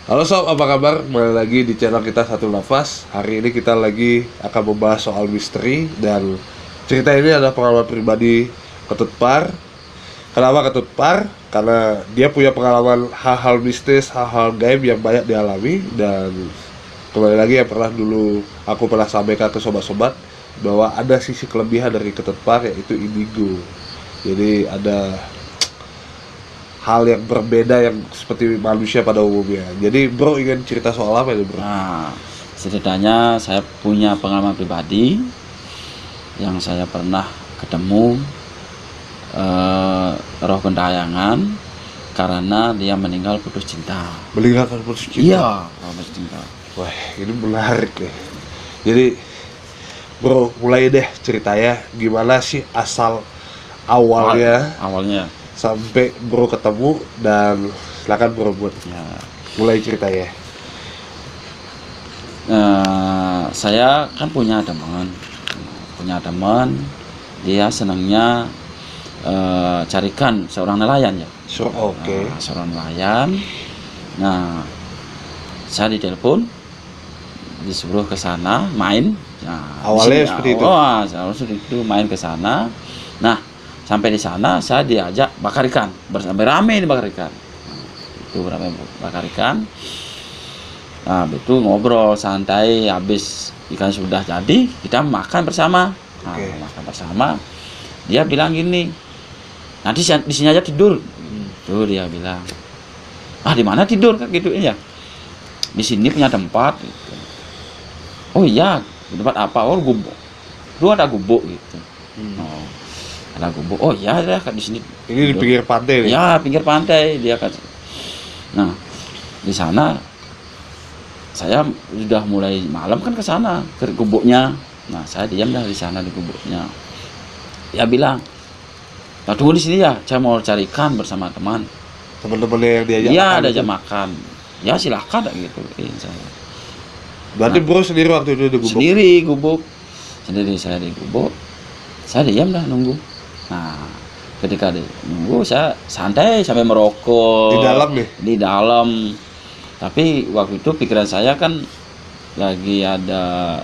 Halo sob, apa kabar? Kembali lagi di channel kita Satu Nafas. Hari ini kita lagi akan membahas soal misteri. Dan cerita ini adalah pengalaman pribadi Ketut Par. Kenapa Ketut Par? Karena dia punya pengalaman hal-hal mistis, hal-hal gaib yang banyak dialami. Dan kembali lagi yang aku pernah sampaikan ke sobat-sobat, bahwa ada sisi kelebihan dari Ketut Par, yaitu indigo. Jadi ada hal yang berbeda yang seperti manusia pada umumnya. Jadi bro ingin cerita soal apa ya bro? Nah, setidaknya saya punya pengalaman pribadi yang saya pernah ketemu roh gentayangan karena dia meninggal putus cinta. Meninggalkan putus cinta? Iya, putus cinta. Wah, ini menarik nih. Jadi bro, mulai deh ceritanya gimana sih asal awalnya sampai bro ketemu, dan silakan bro buat mulai ceritanya. Saya kan punya teman, dia senangnya carikan seorang nelayan ya. Oke. Seorang nelayan. Nah, saya ditelepon, disuruh ke sana main. Nah, awalnya seperti itu. Seperti itu, main ke sana. Nah, sampai di sana saya diajak bakar ikan, beramai ini bakar ikan. Itu beramai bakar ikan. Nah, itu ngobrol santai, habis ikan sudah jadi, kita makan bersama. Nah, makan bersama. Dia bilang gini, nanti di sini aja tidur. Tuh dia bilang. Di mana tidur kan gitu ya? Di sini punya tempat gitu. Oh iya, tempat apa? Oh, gubuk. Lu ada gubuk gitu. Oh. Ada gubuk. Oh iya, di sini. Ini di pinggir pantai nih. Ya, pinggir pantai dia kan. Nah, di sana saya sudah mulai malam kan ke sana, ke gubuknya. Nah, saya diam dah di sana di gubuknya. Dia bilang, "Nah, tunggu di sini ya, saya mau cari ikan bersama teman-temannya yang diajak makan." Iya, makan. diajak makan. Ya silakan gitu. Saya. Berarti bro sendiri waktu itu di gubuk? Sendiri saya di gubuk. Saya diam dah nunggu. Nah, ketika nunggu saya santai sampai merokok. Di dalam nih? Di dalam. Tapi waktu itu pikiran saya kan lagi ada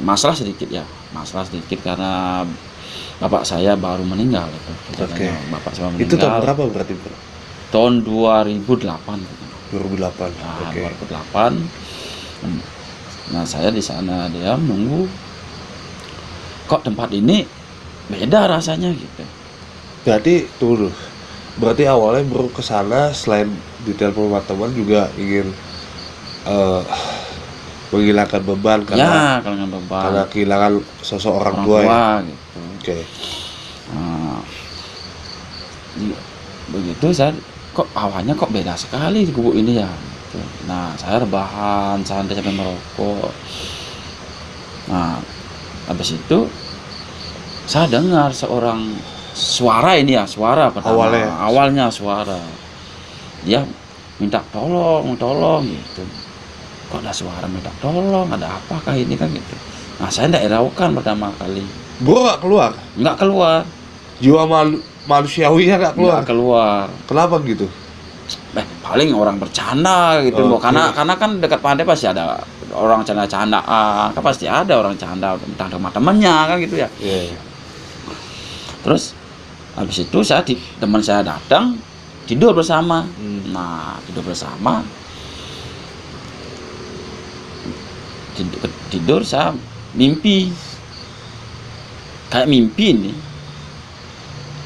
masalah sedikit ya. Masalah sedikit karena bapak saya baru meninggal itu. Oke. Bapak saya meninggal. Itu tahun berapa berarti bro? Tahun 2008. 2008. Nah, Oke. 2008. Nah, saya di sana dia nunggu. Kok tempat ini beda rasanya gitu. Berarti awalnya bro kesana selain ditelepon sama teman juga ingin menghilangkan beban karena kehilangan sosok orang tua ya. Gitu. Oke. Nah, begitu saya kok awalnya kok beda sekali di gubuk ini ya. Gitu. Nah, saya rebahan santai sampai merokok. Nah, habis itu saya dengar suara pertama. Awalnya suara. Dia minta tolong gitu. Kok ada suara minta tolong, ada apakah ini kan gitu. Nah, saya tidak hiraukan pertama kali. Bro nggak keluar? Nggak keluar. Jiwa manusiawinya nggak keluar? Nggak keluar. Kenapa gitu? Paling orang bercanda gitu. Karena kan dekat pantai pasti ada orang canda-candaan, kan pasti ada orang canda tentang teman-temannya kan gitu ya. Yeah. Terus habis itu teman saya datang tidur bersama. Nah, tidur bersama. Tidur saya mimpi. Kayak mimpi ini.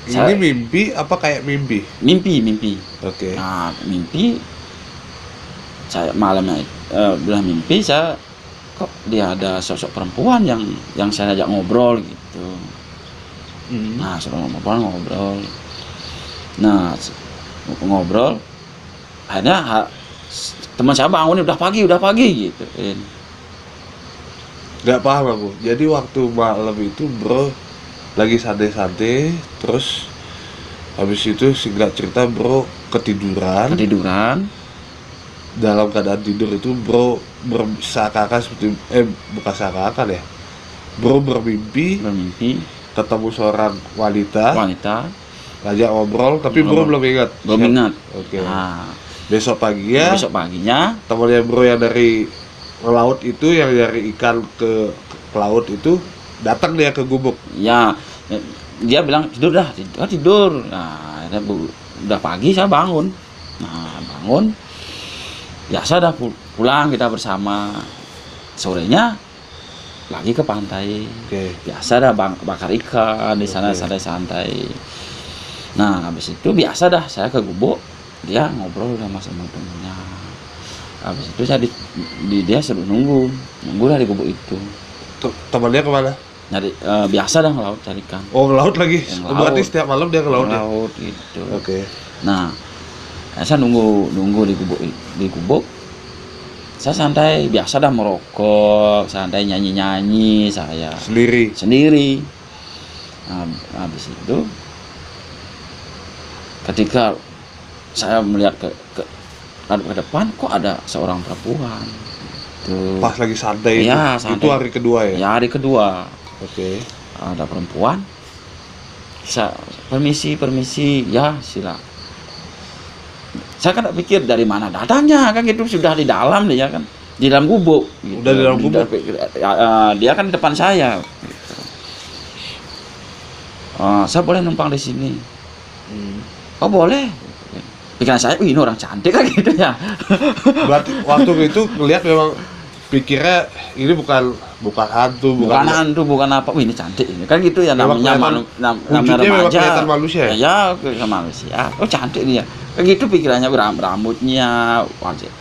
Ini mimpi apa kayak mimpi? Mimpi. Oke. Nah, mimpi saya malamnya bilang mimpi saya kok dia ada sosok perempuan yang saya ajak ngobrol gitu. Nah, sosok perempuan ngobrol. Nah, ngobrol. Akhirnya teman saya bangun, udah pagi gitu. Gak paham aku. Jadi waktu malam itu bro lagi santai-santai, terus habis itu singkat cerita bro ketiduran. Dalam keadaan tidur itu bro seakan-akan seperti bukan seakan-akan ya, bro bermimpi bermimpi ketemu seorang wanita ngajak ngobrol, tapi bro belum ingat. Belum ingat. Oke. Nah, Besok paginya temannya bro yang dari laut itu, yang dari ikan ke laut itu, datang dia ke gubuk. ya dia bilang tidur dah, tidur. Nah, udah pagi saya bangun. Nah, bangun. Biasa dah pulang kita bersama. Sorenya lagi ke pantai. Oke. Biasa dah bakar ikan di sana, santai-santai. Nah, habis itu biasa dah saya ke gubuk, dia ngobrol sama temennya. Habis itu saya dia suruh nunggu lah di gubuk itu. Temannya kemana? Nyari biasa dah ngelaut cari ikan. Oh, ngelaut lagi. Ngelaut. Berarti setiap malam dia ngelaut ya? Ngelaut gitu. Oke. Nah, saya nunggu di gubuk. Saya santai, biasa dah merokok, santai nyanyi saya sendiri. Nah, habis itu ketika saya melihat ke depan, kok ada seorang perempuan. Tuh. Pas lagi santai, ya, itu. santai. Itu hari kedua ya? Ya, hari kedua. Oke. Ada perempuan. Permisi, ya sila. Saya kan tak pikir dari mana datangnya, kan gitu, sudah di dalam dia kan, di dalam gubuk. Gitu. Udah di dalam gubuk. Dia kan di depan saya. Gitu. Saya boleh numpang di sini. Oh boleh. Pikiran saya, ini orang cantik kan gitu ya. Berarti waktu itu ngelihat memang pikirnya ini bukan hantu, bukan apa. Ini cantik ini. Kan gitu ya, namanya wujudnya memang remaja. kelihatan manusia. Ya, manusia. Oh cantik dia. Kan gitu pikirannya, rambutnya wajib.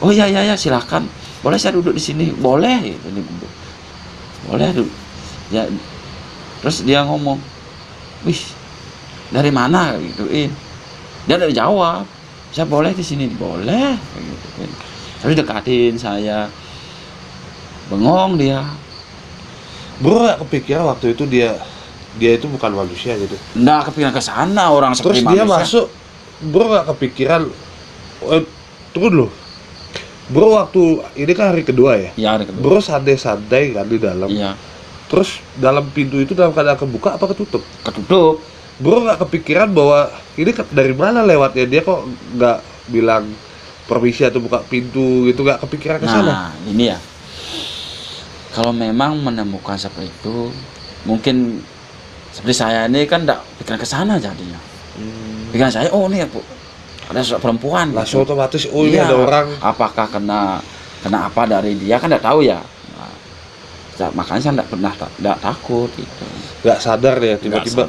Oh ya silakan. Boleh saya duduk di sini? Boleh gitu. Boleh duduk. Ya. Terus dia ngomong, "Wih, dari mana?" gituin. Dia udah jawab, "Saya boleh di sini." Boleh gitu. Terus dekatin saya. Bengong dia. Bro gak kepikiran waktu itu dia itu bukan manusia gitu? Nggak kepikiran ke sana, orang seperti manusia. Terus dia masuk, bro gak kepikiran, tunggu dulu. Bro waktu ini kan hari kedua ya? Iya, hari kedua. Bro santai-santai kan di dalam. Iya. Terus dalam pintu itu dalam keadaan kebuka apa ketutup? Ketutup. Bro gak kepikiran bahwa ini dari mana lewatnya, dia kok nggak bilang permisi atau buka pintu gitu, gak kepikiran ke sana? Nah, ini ya. Kalau memang menemukan seperti itu, mungkin seperti saya ini kan enggak pikiran ke sana jadinya. Pikiran saya, oh ini Bu, ada seorang perempuan. Langsung gitu. otomatis, oh ini Iya, ada orang. Apakah kena apa dari dia, kan enggak tahu ya. Nah, makanya saya enggak takut gitu. Gak sadar ya tiba-tiba.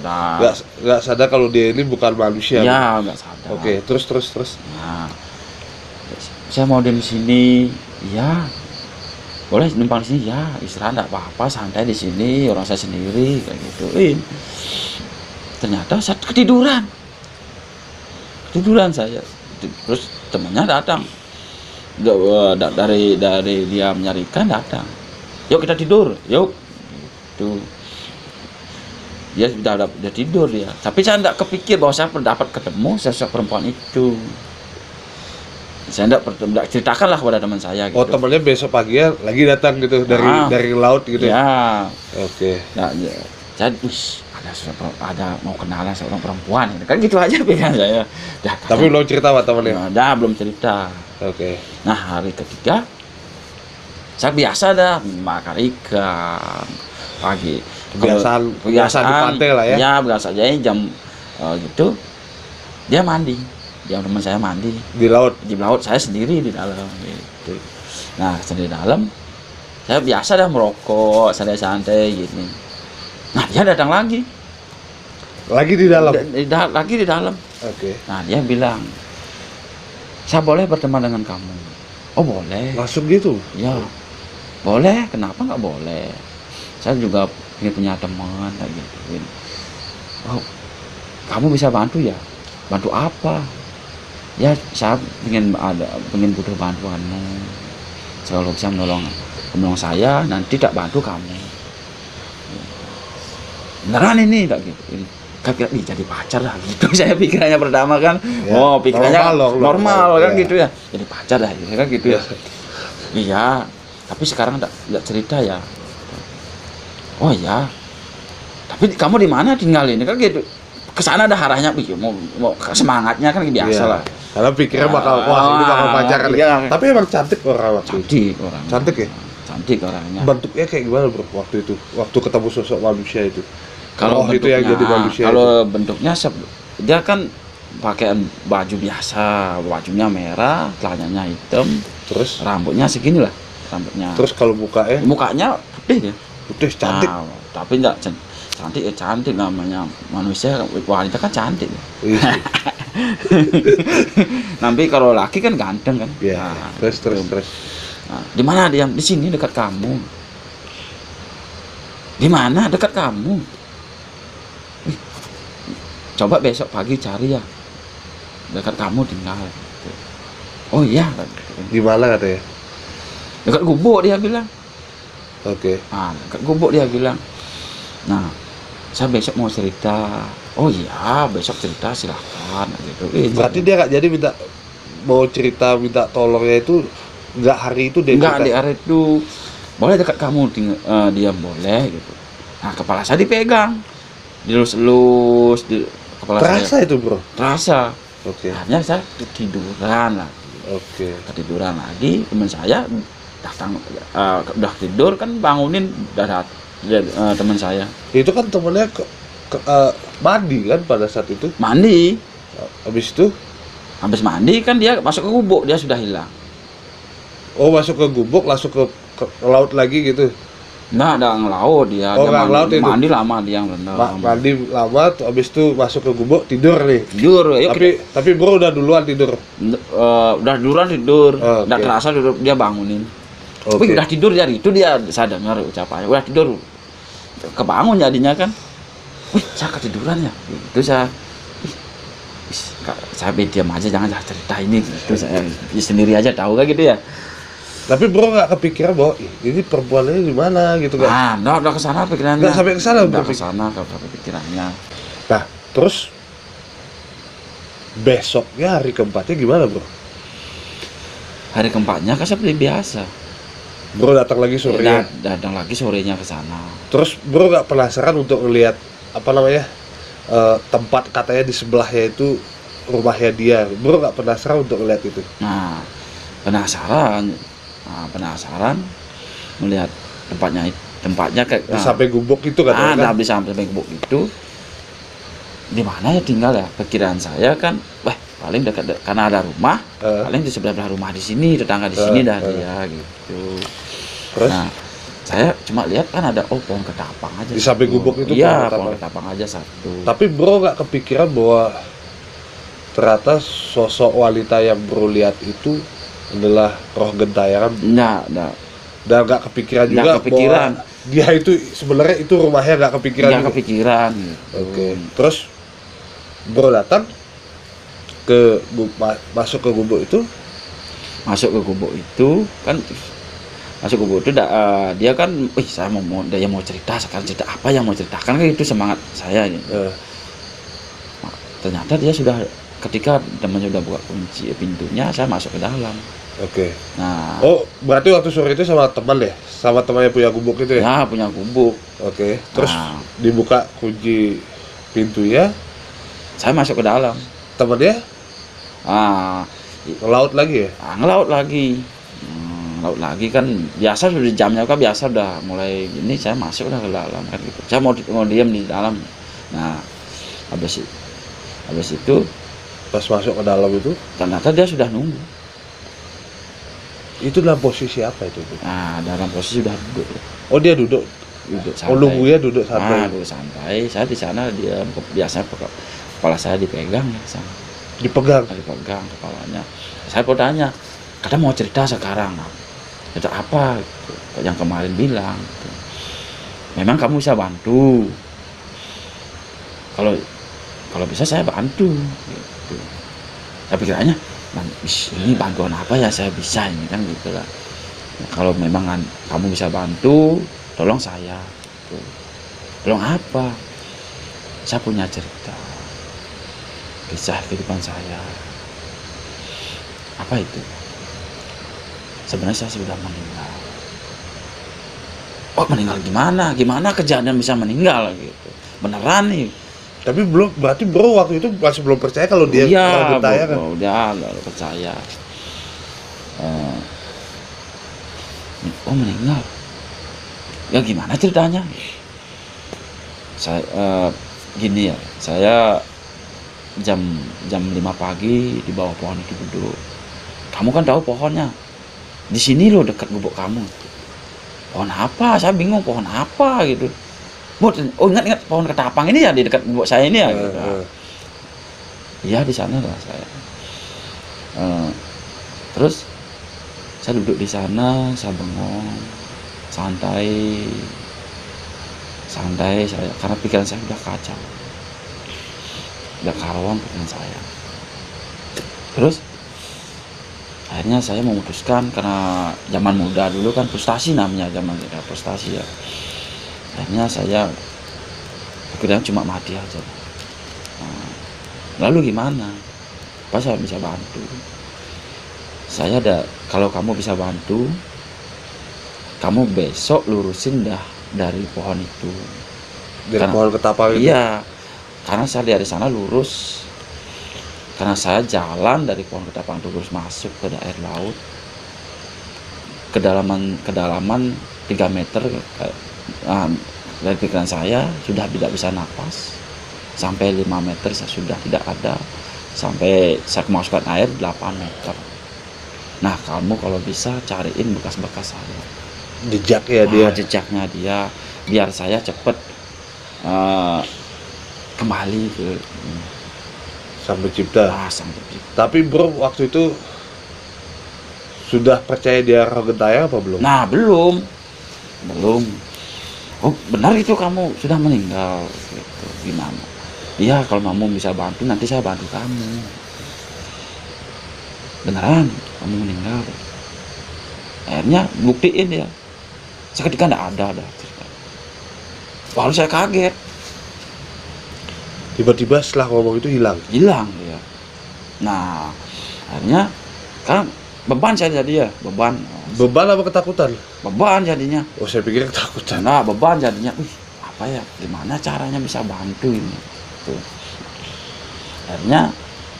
Gak sadar kalau dia ini bukan manusia. Iya, enggak sadar. Oke, terus. Nah, saya mau di sini, ya. Boleh numpang di sini, ya. Istirahat enggak apa-apa, santai di sini, orang saya sendiri kayak gituin. Ternyata saya ketiduran saya. Terus temannya datang. Dari dia menyarikan datang. Yuk kita tidur, yuk. Tuh. Dia sudah tidur dia. Tapi saya tidak kepikir bahwa saya dapat ketemu sosok perempuan itu. Saya tidak ceritakanlah kepada teman saya. Gitu. Oh, temannya besok pagi lagi datang gitu dari laut gitu ya? Ya. Oke. Nah, saya ada mau kenalan seorang perempuan ini. Kan gitu aja pikiran saya. Tapi belum cerita sama temannya? Nah, belum cerita. Oke. Nah, hari ketiga saya biasa dah makan ikan pagi. Kebiasaan di pantai lah ya? Ya, biasa aja jam gitu. Dia mandi. Dia teman saya mandi. Di laut? Di laut, saya sendiri di dalam gitu. Nah, sendiri dalam, saya biasa dah merokok, santai-santai gini. Nah, dia datang lagi. Lagi di dalam? Lagi di dalam. Oke. Nah, dia bilang, "Saya boleh berteman dengan kamu?" Oh, boleh. Langsung gitu? Ya, boleh. Kenapa nggak boleh? Saya juga ingin punya teman kayak gitu. Oh, kamu bisa bantu ya? Bantu apa? Ya, saya ingin butuh bantuanmu. Kalau bisa menolong saya, nanti tak bantu kamu. Beneran ini tak gitu. Kira jadi pacar lah gitu. Saya pikirannya pertama kan, ya, pikirannya normal kan ya. Gitu ya. Jadi pacar lah gitu kan gitu ya. Iya, tapi sekarang enggak cerita ya. Oh iya. Tapi kamu di mana tinggal ini kan gitu. kesana ada arahnya, mau semangatnya kan biasa Iya. lah. Karena pikirnya bakal, wah ini bakal pacaran nih. iya. Tapi emang cantik orang waktu itu. Cantik orangnya. Cantik ya? Cantik orangnya. Bentuknya kayak gimana bro waktu itu? Waktu ketemu sosok manusia itu? Kalau itu yang jadi manusia kalau bentuknya dia kan pakaian baju biasa, bajunya merah, celananya hitam, Terus? rambutnya segini lah rambutnya. Terus kalau mukanya Mukanya putih ya. putih cantik. Nah, tapi enggak cantik ya cantik namanya manusia, wanita kan cantik. Iya. Nanti kalau laki kan ganteng kan. Iya. Nah, Terus. nah, di mana dia? Di sini dekat kamu. Di mana dekat kamu? Ih, coba besok pagi cari ya. Dekat kamu tinggal. Oh iya. Di mana katanya? Dekat gubuk dia bilang. Oke. Nah, dekat gubuk dia bilang. Nah, saya besok mau cerita. Oh iya, besok cerita silahkan gitu. Berarti dia nggak jadi mau cerita minta tolongnya itu nggak hari itu dia enggak cerita? di hari itu boleh dekat kamu diam boleh gitu. Nah, kepala saya dipegang, dilus-lus di kepala Terasa saya. itu bro? Terasa. Oke. Akhirnya saya ketiduran lah. Oke. Ketiduran lagi, teman saya datang udah tidur kan bangunin teman saya. Itu kan temennya mandi kan pada saat itu. Mandi. Habis itu, Habis mandi kan dia masuk ke gubuk, dia sudah hilang. oh masuk ke gubuk langsung ke laut lagi gitu. Nah, ada ngelaut dia. Oh, Dia nggak ngelaut itu? mandi lama dia benar. Mandi lama, habis itu masuk ke gubuk tidur nih. Tidur, yuk Tapi bro udah duluan tidur. udah duluan tidur, Oh, udah oke. terasa dia bangunin. Oke. Wih, udah tidur jadi itu dia saya dengar ucapannya, udah tidur, kebangun jadinya kan. Wih, saya ketiduran ya. Itu saya, saya diam aja jangan cerita ini. Itu saya sendiri aja tahu kan gitu ya. Tapi bro nggak kepikiran bahwa "Ih, ini perempuannya di mana gitu kan? Ah, udah kesana pikirannya. Nggak sampai kesana, Udah berpikir. kesana kalau sampai pikirannya. Nah, terus besoknya hari keempatnya gimana bro? Hari keempatnya kan seperti biasa. Bro datang lagi sorenya. Datang lagi sorenya ke sana. Terus bro nggak penasaran untuk ngelihat apa namanya tempat katanya di sebelahnya itu rumahnya dia. Bro nggak penasaran untuk ngelihat itu? Nah, penasaran melihat tempatnya kayak Sampai gubuk itu katanya kan? habis sampai gubuk itu di mana ya tinggal ya, pikiran saya kan wah paling dekat karena ada rumah paling di sebelah rumah di sini, tetangga di sini dah dia gitu. Terus? Nah, saya cuma lihat kan ada pohon ketapang aja Di samping satu. gubuk itu iya, pohon pohon ketapang aja satu. Tapi bro nggak kepikiran bahwa ternyata sosok wanita yang bro lihat itu adalah roh gentayangan, Enggak. dan nggak kepikiran Nggak juga kepikiran. bahwa dia itu sebenarnya itu rumahnya nggak kepikiran Nggak juga. kepikiran gitu. Oke. Terus bro datang ke masuk ke gubuk itu. Masuk ke gubuk itu kan masuk ke gubuk itu dia kan saya dia mau cerita sekarang, cerita apa yang mau ceritakan kan itu semangat saya gitu. Ternyata dia sudah ketika temannya sudah buka kunci pintunya, saya masuk ke dalam. Oke. Nah, Oh, berarti waktu sore itu sama teman ya? Sama temannya punya gubuk itu ya? ya punya gubuk. Oke. Terus Nah. dibuka kunci pintunya, Saya masuk ke dalam. temannya Ah, ngelaut lagi ya? ngelaut lagi. Laut lagi kan biasa sudah jamnya kan biasa udah mulai ini, saya masuk udah ke dalam kan gitu. Saya mau diam di dalam. Nah, habis itu Pas masuk ke dalam itu, ternyata dia sudah nunggu. itu dalam posisi apa itu? Nah, dalam posisi sudah duduk. Oh, dia duduk. Duduk Oh, santai. nunggunya duduk santai. Duduk santai. Saya di sana dia biasanya kepala saya dipegang ya sama. Dipegang. Dipegang kepalanya. Saya mau tanya, kata mau cerita sekarang. Cerita apa? Gitu. Yang kemarin bilang. Gitu. Memang kamu bisa bantu. Kalau bisa saya bantu. Gitu. Saya pikirannya, ini bantuan apa ya saya bisa ini kan gitu lah. Nah, kalau memang kamu bisa bantu, tolong saya. Gitu. Tolong apa? Saya punya cerita, kisah kehidupan saya. Apa itu? Sebenarnya saya sudah meninggal. Oh, meninggal gimana? Gimana kejadian bisa meninggal gitu? Beneran nih. Tapi berarti bro waktu itu masih belum percaya kalau dia iya, orang gentayangan kan? udah percaya. Oh meninggal. Ya gimana ceritanya? Saya gini ya, saya jam 5 pagi di bawah pohon itu duduk. Kamu kan tahu pohonnya. Di sini loh dekat gubuk kamu. Pohon apa? Saya bingung pohon apa gitu. Oh ingat pohon ketapang ini ya di dekat gubuk saya ini ya. Gitu. Iya di sana lah saya. Terus saya duduk di sana, saya bengong, santai saya karena pikiran saya udah kacau, udah karuan pikiran saya. Terus akhirnya saya memutuskan karena zaman muda dulu kan frustasi namanya, zaman muda frustasi ya. Akhirnya saya pikirnya cuma mati aja. Lalu gimana? Apa saya bisa bantu? Saya ada, kalau kamu bisa bantu, kamu besok lurusin dah dari pohon itu. Dari pohon ketapang itu? Iya, karena saya dari sana lurus. Karena saya jalan dari pohon ketapang itu terus masuk ke air laut. Kedalaman 3 meter dari pikiran saya sudah tidak bisa napas. Sampai 5 meter saya sudah tidak ada. Sampai saya kemasukan air 8 meter. Nah, kamu kalau bisa cariin bekas-bekas saya. Jejaknya dia. Jejaknya dia, biar saya cepet kembali ke Sang Pencipta. Sang Pencipta. Tapi bro waktu itu sudah percaya dia roh gentayangan apa belum? Nah belum. Oh benar itu kamu sudah meninggal gitu. Gimana? Iya kalau kamu bisa bantu nanti saya bantu kamu. Beneran kamu meninggal. Akhirnya buktiin dia. Seketika enggak ada cerita. Lalu saya kaget. Tiba-tiba setelah ngomong itu hilang dia. Nah akhirnya kan beban saya jadi ya, beban apa ketakutan? Beban jadinya. Oh saya pikir ketakutan. Nah beban jadinya. Apa ya? Gimana caranya bisa bantu ini? Tuh. Akhirnya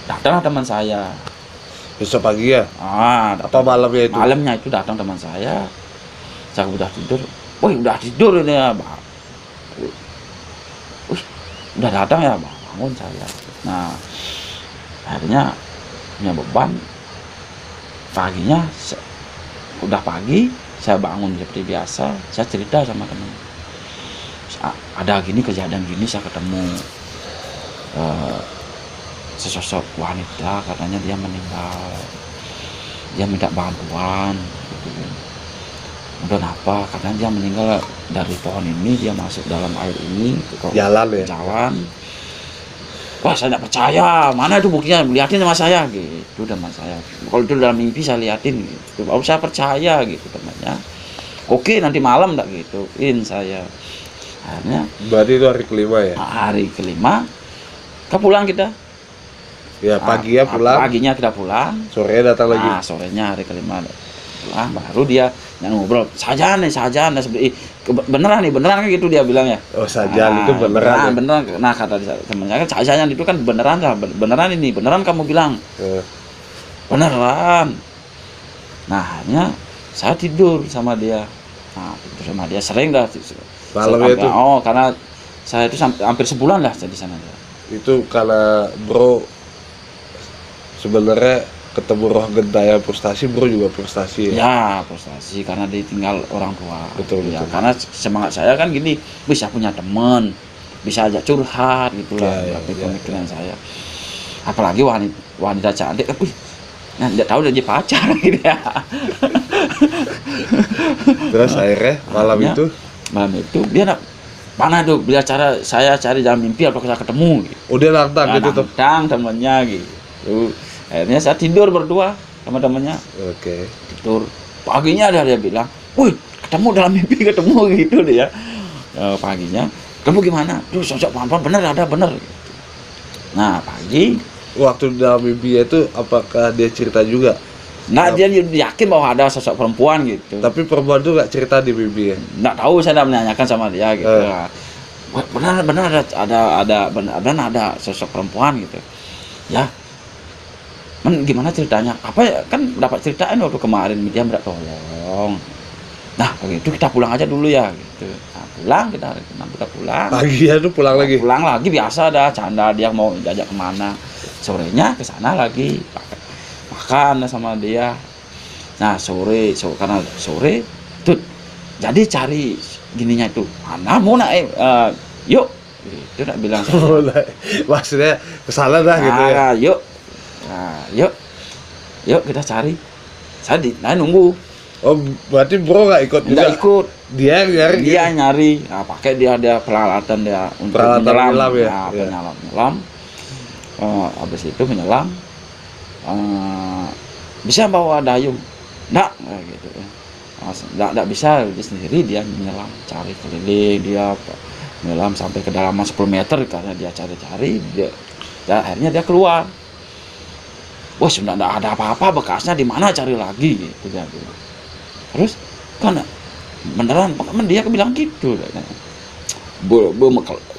datanglah teman saya. Besok pagi ya? Apa malamnya itu? Malamnya itu datang teman saya. Saya udah tidur. Wih udah tidur ini ya, Bang. Udah datang ya, Bang. Bangun saya. Nah akhirnya punya beban. Paginya udah pagi saya bangun seperti biasa, saya cerita sama teman, ada gini kejadian gini, saya ketemu sesosok wanita, katanya dia meninggal, dia minta bantuan gitu. Udah apa katanya dia meninggal dari pohon ini, dia masuk dalam air ini ke jalan. Wah saya tidak percaya, mana itu buktinya, lihatin sama saya gitu teman saya. Kalau itu dalam mimpi saya lihatin gitu, baru saya percaya gitu temannya. Oke nanti malam tak gituin saya. Akhirnya. Berarti itu hari kelima ya? Hari kelima, kita pulang kita. Ya pagi ya pulang. Paginya kita pulang. Sorenya datang lagi. Sorenya hari kelima pulang, baru dia ngobrol. Saja nih seperti beneran kan gitu dia bilang ya. Oh saja itu beneran. Beneran. Nah kata teman saya kan saja itu kan beneran kamu bilang. Beneran. Nah hanya saya tidur sama dia. Sering dah. Malam itu. Karena saya itu hampir sebulan lah di sana. Itu karena bro sebenarnya ketemu roh gentayangan frustasi, bro juga frustasi ya? Ya frustasi karena ditinggal orang tua. Betul. Karena semangat saya kan gini, bisa punya teman, bisa aja curhat gitulah. Pemikiran saya. Apalagi wanita cantik, nggak tahu dia pacar gitu ya. Terus akhirnya malam itu dia mana tuh biar saya cari dalam mimpi atau saya ketemu gitu. Udah nantang gitu tuh. Nantang temannya gitu. Akhirnya saya tidur berdua sama temannya. Oke. Tidur. Paginya dia bilang, "Wih, ketemu dalam mimpi ketemu," gitu dia. Paginya, "Kamu gimana?" "Duh, sosok perempuan bener." Nah, pagi waktu dalam mimpi itu apakah dia cerita juga? Nah, dia yakin bahwa ada sosok perempuan gitu. Tapi perempuan itu nggak cerita di mimpi ya? Nggak tahu, saya nggak menanyakan sama dia gitu. benar benar ada sosok perempuan gitu ya. Gimana ceritanya, apa ya, kan dapat ceritain waktu kemarin dia minta tolong. Nah begitu kita pulang aja dulu ya gitu. Nah, pulang kita pulang Pagi ya tuh pulang lagi. pulang lagi biasa dah canda, dia mau diajak kemana, sorenya ke sana lagi makan sama dia. Nah karena sore tuh jadi cari gininya itu mana mau naik, yuk itu nak bilang saya. Maksudnya kesana dah gitu ya. Yuk kita cari. Saya nunggu. Oh berarti bro nggak ikut juga? Nggak ikut. Dia nyari. Dia nyari. Nah, pakai dia peralatan dia untuk Peralatan menyelam ya? Nah, Iya. menyelam. Habis itu menyelam. Bisa bawa dayung? Nggak, gitu. Nggak bisa, dia sendiri dia menyelam, cari keliling dia menyelam sampai kedalaman 10 meter karena dia cari-cari dia. Akhirnya dia keluar. Wah sudah tidak ada apa-apa, bekasnya di mana, cari lagi gitu dia bilang. Terus kan beneran dia bilang gitu.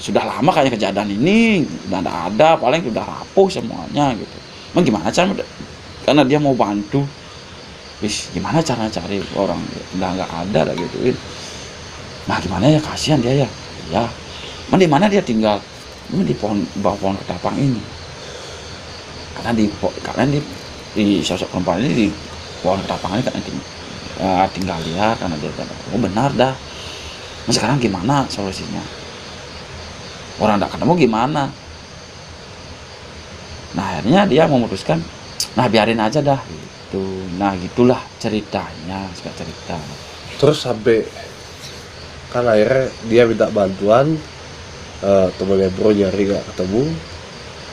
Sudah lama kayaknya kejadian ini, sudah tidak ada, paling sudah rapuh semuanya gitu. Emang gimana cara? Karena dia mau bantu. Wis gimana cara cari orang, udah nggak ada lah gituin. Nah gimana ya, kasihan dia ya. Ya, di mana dia tinggal? Di bawah pohon ketapang ini. Karena di sosok perempuan ini di pohon ketapang ini karena tinggal lihat, karena dia oh benar dah. Nah sekarang gimana solusinya? Orang tidak ketemu gimana? Nah akhirnya dia memutuskan, nah biarin aja dah gitu. Nah gitulah ceritanya, cerita. Terus sampai kan akhirnya dia minta bantuan, temennya bro nyari nggak ketemu,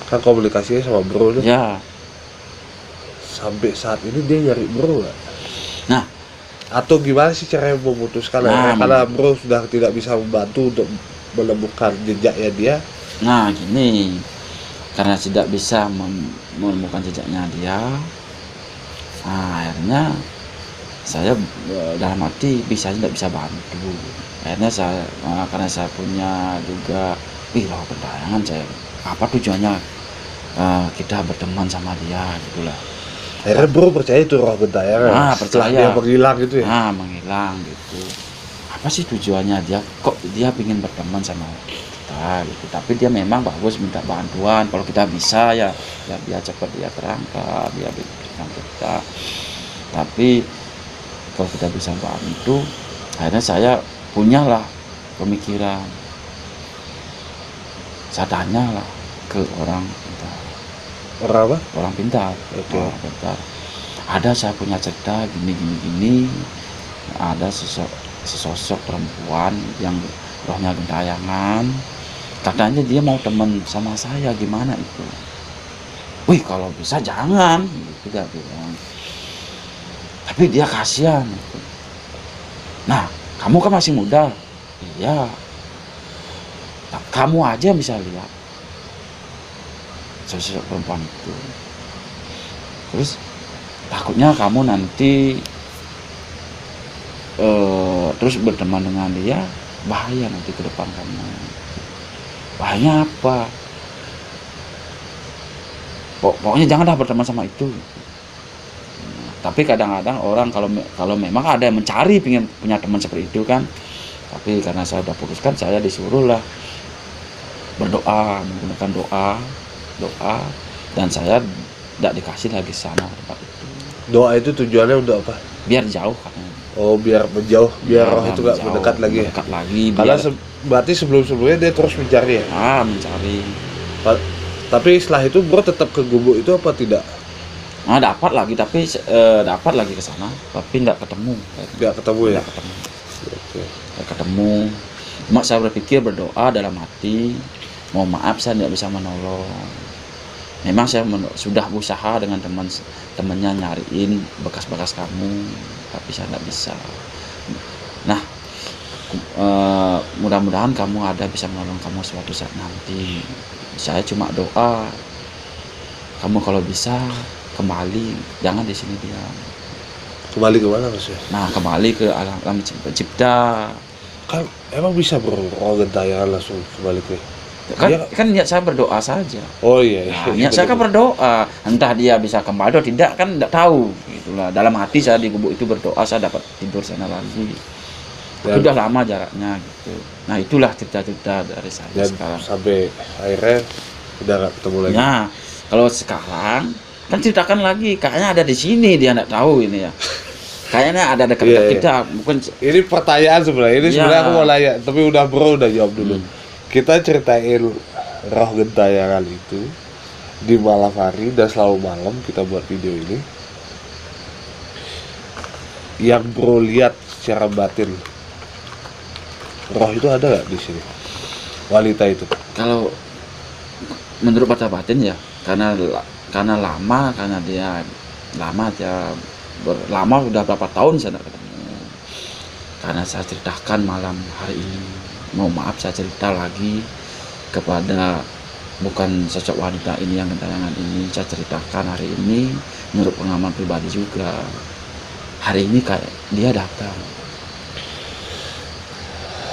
kan komunikasinya sama bro tuh. Ya. Sampai saat ini dia nyari bro nggak? Nah, atau gimana sih caranya memutuskan karena bro sudah tidak bisa membantu untuk menemukan jejaknya dia. Nah gini, karena tidak bisa menemukan jejaknya dia, nah, akhirnya saya dalam hati tidak bisa bantu. Akhirnya karena saya punya juga roh gentayangan, saya apa tujuannya kita berteman sama dia gitulah. Akhirnya bro percaya itu roh gentayangan. Setelah percaya dia menghilang gitu ya. Menghilang gitu. Apa sih tujuannya dia, kok dia ingin berteman sama kita gitu. Tapi dia memang bagus minta bantuan, kalau kita bisa ya dia cepat dia terangkat, dia berikan kita. Tapi kalau kita bisa bantu, akhirnya saya punyalah pemikiran, saya tanyalah ke orang pintar. Orang pintar. Okay. Orang pintar. Ada saya punya cerita gini. Ada sesosok perempuan yang rohnya gentayangan. Katanya dia mau teman sama saya, gimana itu? Wih kalau bisa jangan, gitu dia bilang. Tapi dia kasihan. Nah, kamu kan masih muda. Iya. Kamu aja yang bisa lihat sosok perempuan itu. Terus takutnya kamu nanti terus berteman dengan dia, bahaya nanti ke depan kamu. Bahayanya apa? Pokoknya janganlah berteman sama itu. Tapi kadang-kadang orang kalau memang ada yang mencari pengen punya teman seperti itu kan, tapi karena saya udah putuskan, saya disuruh lah berdoa, menggunakan doa, dan saya tidak dikasih lagi sana tempat itu. Doa itu tujuannya untuk apa? Biar jauh katanya. Oh biar menjauh, biar roh itu gak mendekat lagi. Mendekat lagi. Karena berarti sebelumnya dia terus mencari ya? Mencari. Tapi setelah itu bro tetap ke gubuk itu apa tidak? Nah dapat lagi, tapi dapat lagi ke sana, tapi tidak ketemu. Nggak ketemu ya? Nggak ketemu. Okay. Nggak ketemu. Cuma saya berpikir, berdoa dalam hati, mohon maaf saya tidak bisa menolong. Memang saya sudah berusaha dengan temannya nyariin bekas-bekas kamu, tapi saya tidak bisa. Nah, mudah-mudahan kamu ada bisa menolong kamu suatu saat nanti. Saya cuma doa, kamu kalau bisa kembali, jangan di sini diam. Kembali ke mana maksudnya? Nah, kembali ke alam pencipta. Kan emang bisa bro, roh gentayangan langsung kembali ke. Kan niat saya berdoa saja. Oh iya. Nah, niat saya kan berdoa, entah dia bisa kembali atau tidak kan tidak tahu. Itulah dalam hati saya di gubuk itu berdoa, saya dapat tidur sana lagi. Sudah lama jaraknya gitu. Nah itulah cerita-cerita dari saya Dan sekarang. sampai akhirnya udah gak ketemu lagi. Nah kalau sekarang kan ceritakan lagi, kayaknya ada di sini dia nggak tahu ini ya. Kayaknya ada dekat Iya, iya. kita, bukan Ini pertanyaan sebenarnya. Ini Iya. sebenarnya aku mau nanya, tapi udah bro udah jawab dulu. Kita ceritain roh gentayangan itu di malam hari dan selalu malam kita buat video ini. Yang bro lihat secara batin, roh itu ada nggak di sini? Wanita itu. kalau menurut baca batin ya, karena lama, karena dia lama lama sudah berapa tahun saya tidak ketemu. Karena saya ceritakan malam hari ini, mohon maaf saya cerita lagi kepada bukan sosok wanita ini yang gentayangan ini, saya ceritakan hari ini menurut pengalaman pribadi juga. Hari ini kayak dia datang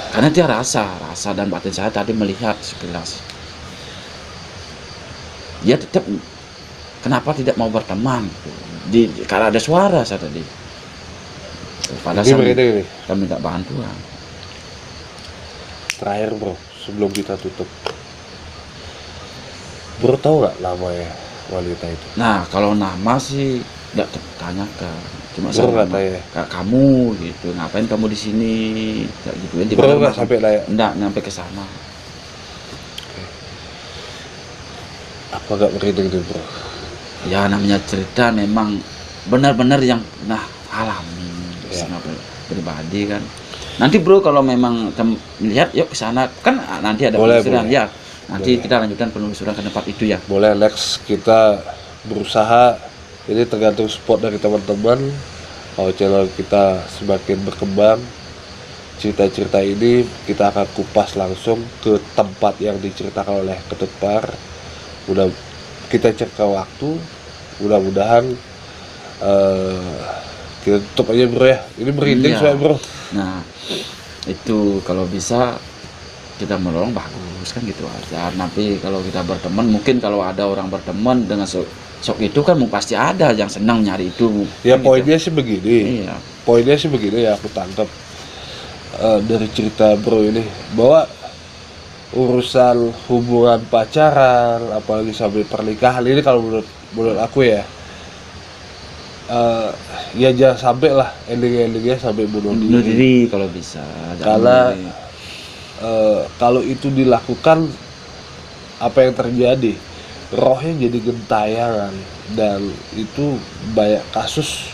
karena dia rasa dan batin saya tadi melihat sekilas dia tetap kenapa tidak mau berteman karena ada suara saya tadi. Padahal Ini saya minta bantuan. terakhir bro, sebelum kita tutup, bro tahu nggak namanya wanita itu? Nah kalau nama sih tidak tanyakan, cuma Bro nggak tanya. Kak kamu gitu, ngapain kamu di sini? Kayak gituin. Bro nggak sampai nanya. Enggak nyampe ke sana. Apa nggak merinding tuh bro? Ya namanya cerita memang benar-benar yang pernah alami sama pribadi kan. Nanti bro kalau memang melihat yuk ke sana kan nanti ada Boleh, penelusuran boleh. ya. Nanti Boleh. kita lanjutkan penelusuran ke tempat itu ya. Boleh next kita berusaha, ini tergantung support dari teman-teman. Kalau channel kita semakin berkembang, cerita-cerita ini kita akan kupas langsung ke tempat yang diceritakan oleh Ketut Par. Udah kita cek ke waktu, mudah-mudahan kita tutup aja bro ya. Ini merinding Iya. soalnya bro. Nah itu kalau bisa kita menolong bagus kan gitu aja. Nanti kalau kita berteman, mungkin kalau ada orang berteman dengan sok itu kan pasti ada yang senang nyari itu. Ya kan poinnya sih begini. Iya. Poinnya sih begini ya, aku tangkap dari cerita bro ini bahwa urusan hubungan pacaran apalagi sampai pernikahan ini kalau menurut aku ya ya jangan sampai lah endingnya sampai bunuh Bunuh diri. diri kalau bisa. Jangan Karena bunuh diri. kalau itu dilakukan, apa yang terjadi, rohnya jadi gentayangan, dan itu banyak kasus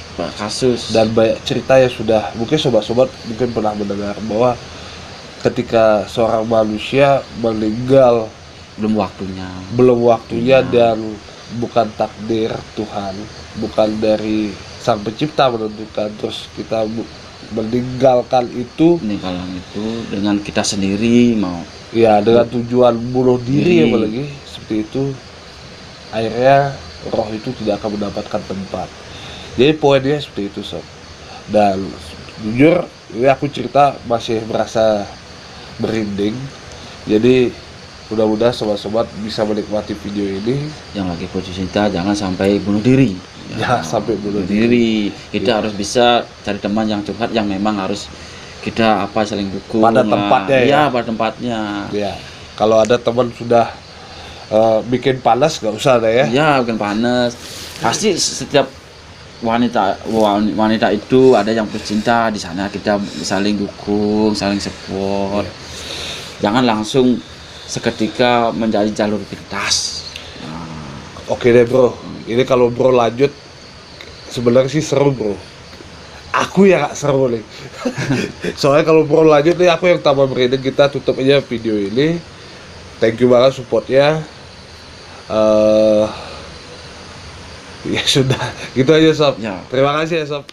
dan banyak cerita yang sudah mungkin sobat-sobat mungkin pernah mendengar bahwa ketika seorang manusia meninggal belum waktunya. Iya. dan bukan takdir Tuhan, bukan dari Sang Pencipta menentukan, terus kita meninggalkan itu Peninggalan itu dengan kita sendiri mau. ya dengan tujuan bunuh diri Diri. apalagi seperti itu, akhirnya roh itu tidak akan mendapatkan tempat. Jadi poinnya seperti itu sob. Dan jujur ini aku cerita masih merasa merinding. Jadi mudah-mudahan sobat-sobat bisa menikmati video ini. Yang lagi putus cinta jangan sampai bunuh diri. Jangan sampai bunuh diri. Kita Ya. harus bisa cari teman yang curhat yang memang harus kita saling dukung Pada lah. tempatnya ya. Iya, pada tempatnya. Ya, kalau ada teman sudah bikin panas nggak usah ada ya. Iya, bukan panas. Pasti setiap wanita itu ada yang putus cinta, di sana kita saling dukung, saling support. Jangan langsung seketika menjadi jalur pintas. Nah, Oke deh bro, ini kalau bro lanjut sebenarnya sih seru bro. Aku ya gak seru nih. Soalnya kalau bro lanjut nih aku yang tambah merinding. Kita tutup aja video ini. Thank you banget supportnya. Ya sudah, gitu aja sob. Ya. Terima kasih ya sob.